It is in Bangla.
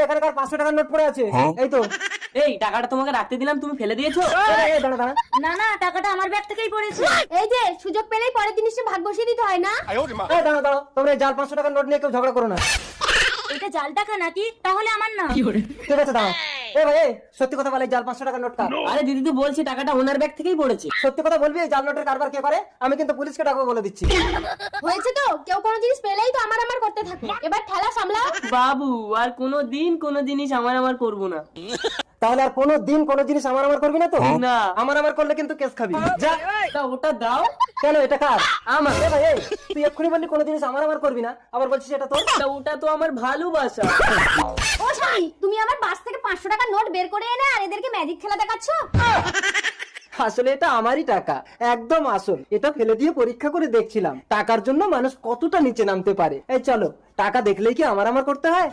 এখানে কার 500 টাকার নোট পড়ে আছে? এই তো। এই টাকাটা তোমাকে রাখতে দিলাম, তুমি ফেলে দিয়েছো? এই দাঁড়া দাঁড়া। না না, টাকাটা আমার ব্যাগ থেকেই পড়েছে। এই যে সুযোগ পেলেই পরের জিনিসটা ভাগ বসিয়ে দিতে হয় না? এই দাঁড়া দাঁড়া, তোমরা এই জাল 500 টাকার নোট নিয়ে কেউ ঝগড়া করো না। এটা জাল টাকা নাকি? তাহলে আমার না। ঠিক আছে দাঁড়া। এ ভাই এই, সত্যি কথা বলে, এই জাল 500 টাকার নোট কার? আরে দিদি তো বলছে টাকাটা ওনার ব্যাগ থেকেই পড়েছে। সত্যি কথা বলবি, এই জাল নোটের কারবার কে করে? আমি কিন্তু পুলিশকে ডাকবো বলে দিচ্ছি। হয়েছে তো, কেউ কোনো জিনিস পেলেই তো আমার আমার করতে থাকে। এবার ঠেলা সামলাও। বাবু আর কোনো জিনিস আমার করবো না। তাহলে আর কোনো দিন কোনো জিনিস আমার করবি না তো? না। আমার করলে কিন্তু কেস খাবি। যা। তা ওটা দাও। কেন, এটা কার? আমার। এ ভাই এই, তুই এক্ষুনি বললি কোনো জিনিস আমার করবি না, আবার বলছিস এটা তোর। তা ওটা তো আমার ভালোবাসা। ও স্বামী, তুমি আমার বাস থেকে 500 টাকার নোট বের করে এনে আর এদেরকে ম্যাজিক খেলা দেখাচ্ছো? আসলে এটা আমারই টাকা, একদম আসল। এটা ফেলে দিয়ে পরীক্ষা করে দেখছিলাম টাকার জন্য মানুষ কতটা নিচে নামতে পারে। এই চলো, টাকা দেখলেই কি আমার করতে হয়?